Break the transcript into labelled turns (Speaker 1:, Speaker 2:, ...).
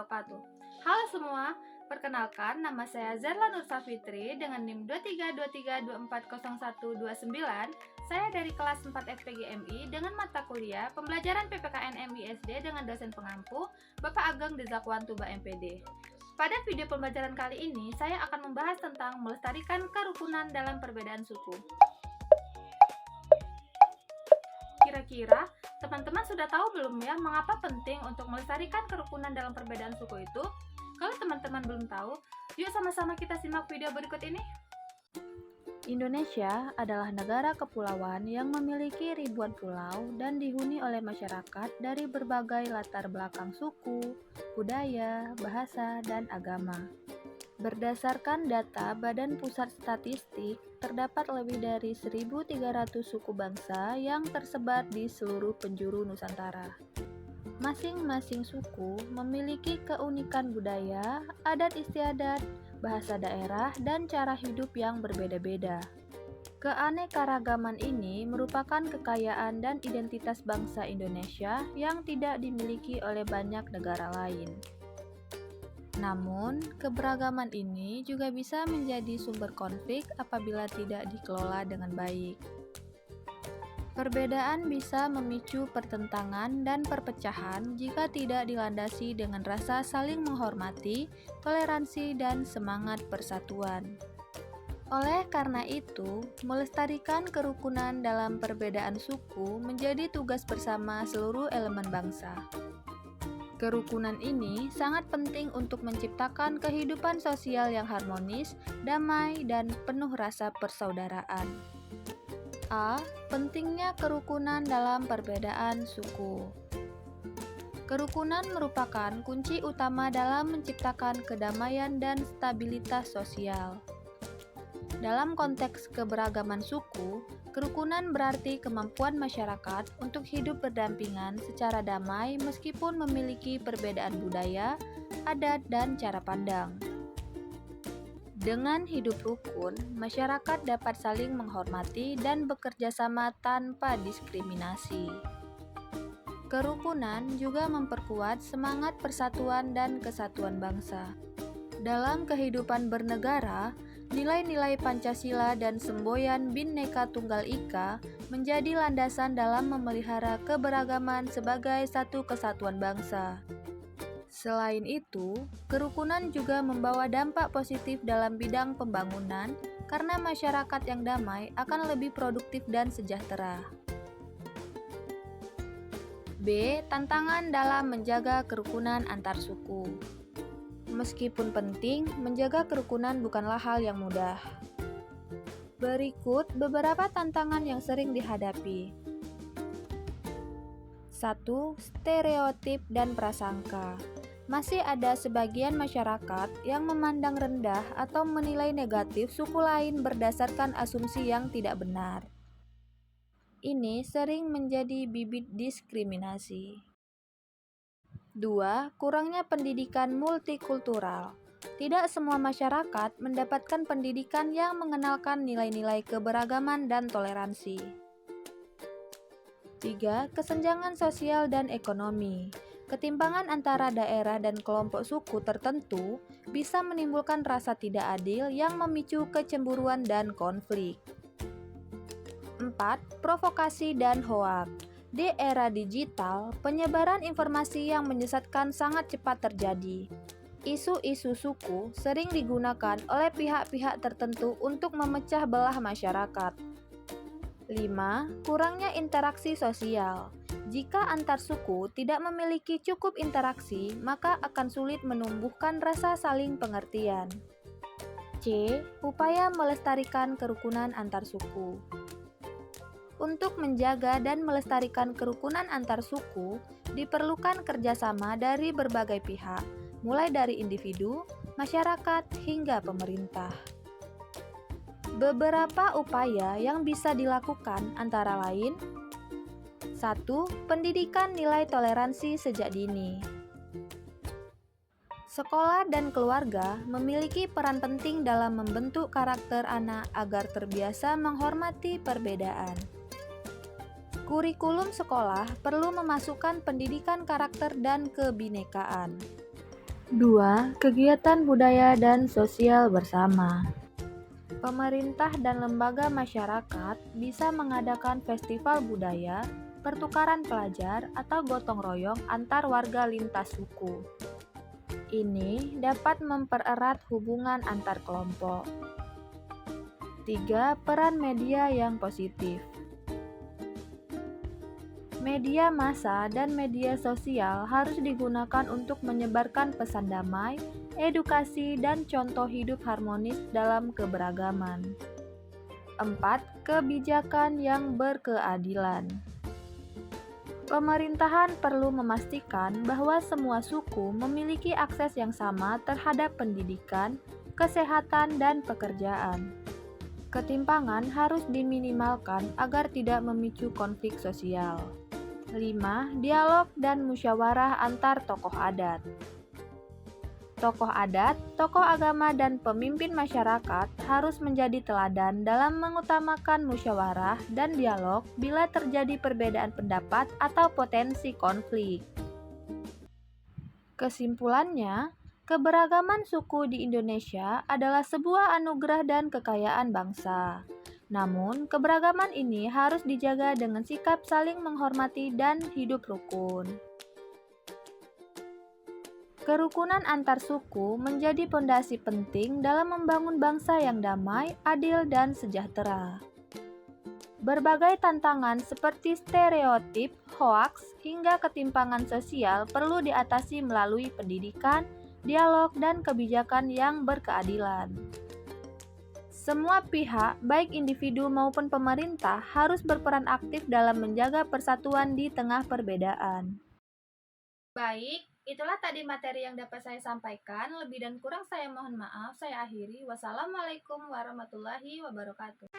Speaker 1: wabarakatuh. Halo semua, perkenalkan nama saya Zarla Nursafitri dengan NIM 2323240129. Saya dari kelas 4 FPGMI dengan mata kuliah Pembelajaran PPKN MISD dengan dosen pengampu Bapak Ageng Dezakwantuba MPD. Pada video pembelajaran kali ini, saya akan membahas tentang melestarikan kerukunan dalam perbedaan suku. Kira-kira teman-teman sudah tahu belum ya mengapa penting untuk melestarikan kerukunan dalam perbedaan suku itu? Kalau teman-teman belum tahu, yuk sama-sama kita simak video berikut ini.
Speaker 2: Indonesia adalah negara kepulauan yang memiliki ribuan pulau dan dihuni oleh masyarakat dari berbagai latar belakang suku, budaya, bahasa, dan agama. Berdasarkan data Badan Pusat Statistik, terdapat lebih dari 1.300 suku bangsa yang tersebar di seluruh penjuru Nusantara. Masing-masing suku memiliki keunikan budaya, adat istiadat, bahasa daerah, dan cara hidup yang berbeda-beda. Keanekaragaman ini merupakan kekayaan dan identitas bangsa Indonesia yang tidak dimiliki oleh banyak negara lain. Namun, keberagaman ini juga bisa menjadi sumber konflik apabila tidak dikelola dengan baik. Perbedaan bisa memicu pertentangan dan perpecahan jika tidak dilandasi dengan rasa saling menghormati, toleransi, dan semangat persatuan. Oleh karena itu, melestarikan kerukunan dalam perbedaan suku menjadi tugas bersama seluruh elemen bangsa. Kerukunan ini sangat penting untuk menciptakan kehidupan sosial yang harmonis, damai, dan penuh rasa persaudaraan. A. Pentingnya kerukunan dalam perbedaan suku. Kerukunan merupakan kunci utama dalam menciptakan kedamaian dan stabilitas sosial. Dalam konteks keberagaman suku, kerukunan berarti kemampuan masyarakat untuk hidup berdampingan secara damai meskipun memiliki perbedaan budaya, adat, dan cara pandang. Dengan hidup rukun, masyarakat dapat saling menghormati dan bekerja sama tanpa diskriminasi. Kerukunan juga memperkuat semangat persatuan dan kesatuan bangsa. Dalam kehidupan bernegara, nilai-nilai Pancasila dan semboyan Bhinneka Tunggal Ika menjadi landasan dalam memelihara keberagaman sebagai satu kesatuan bangsa. Selain itu, kerukunan juga membawa dampak positif dalam bidang pembangunan karena masyarakat yang damai akan lebih produktif dan sejahtera. B. Tantangan dalam menjaga kerukunan antar suku. Meskipun penting, menjaga kerukunan bukanlah hal yang mudah. Berikut beberapa tantangan yang sering dihadapi. 1. Stereotip dan prasangka. Masih ada sebagian masyarakat yang memandang rendah atau menilai negatif suku lain berdasarkan asumsi yang tidak benar. Ini sering menjadi bibit diskriminasi. 2. Kurangnya pendidikan multikultural. Tidak semua masyarakat mendapatkan pendidikan yang mengenalkan nilai-nilai keberagaman dan toleransi. 3. Kesenjangan sosial dan ekonomi. Ketimpangan antara daerah dan kelompok suku tertentu bisa menimbulkan rasa tidak adil yang memicu kecemburuan dan konflik. 4. Provokasi dan hoaks. Di era digital, penyebaran informasi yang menyesatkan sangat cepat terjadi. Isu-isu suku sering digunakan oleh pihak-pihak tertentu untuk memecah belah masyarakat. 5. Kurangnya interaksi sosial. Jika antar suku tidak memiliki cukup interaksi, maka akan sulit menumbuhkan rasa saling pengertian. C. Upaya melestarikan kerukunan antar suku. Untuk menjaga dan melestarikan kerukunan antar suku, diperlukan kerjasama dari berbagai pihak, mulai dari individu, masyarakat, hingga pemerintah. Beberapa upaya yang bisa dilakukan antara lain: 1. Pendidikan nilai toleransi sejak dini. Sekolah dan keluarga memiliki peran penting dalam membentuk karakter anak agar terbiasa menghormati perbedaan. Kurikulum sekolah perlu memasukkan pendidikan karakter dan kebinekaan. 2. Kegiatan budaya dan sosial bersama. Pemerintah dan lembaga masyarakat bisa mengadakan festival budaya, pertukaran pelajar, atau gotong royong antar warga lintas suku. Ini dapat mempererat hubungan antar kelompok. 3. Peran media yang positif. Media massa dan media sosial harus digunakan untuk menyebarkan pesan damai, edukasi, dan contoh hidup harmonis dalam keberagaman. 4. Kebijakan yang berkeadilan. Pemerintahan perlu memastikan bahwa semua suku memiliki akses yang sama terhadap pendidikan, kesehatan, dan pekerjaan. Ketimpangan harus diminimalkan agar tidak memicu konflik sosial. 5. Dialog dan musyawarah antar tokoh adat. Tokoh adat, tokoh agama, dan pemimpin masyarakat harus menjadi teladan dalam mengutamakan musyawarah dan dialog bila terjadi perbedaan pendapat atau potensi konflik. Kesimpulannya, keberagaman suku di Indonesia adalah sebuah anugerah dan kekayaan bangsa. Namun, keberagaman ini harus dijaga dengan sikap saling menghormati dan hidup rukun. Kerukunan antar suku menjadi pondasi penting dalam membangun bangsa yang damai, adil, dan sejahtera. Berbagai tantangan seperti stereotip, hoaks, hingga ketimpangan sosial perlu diatasi melalui pendidikan, dialog, dan kebijakan yang berkeadilan. Semua pihak, baik individu maupun pemerintah, harus berperan aktif dalam menjaga persatuan di tengah perbedaan.
Speaker 1: Baik, itulah tadi materi yang dapat saya sampaikan. Lebih dan kurang saya mohon maaf. Saya akhiri. Wassalamualaikum warahmatullahi wabarakatuh.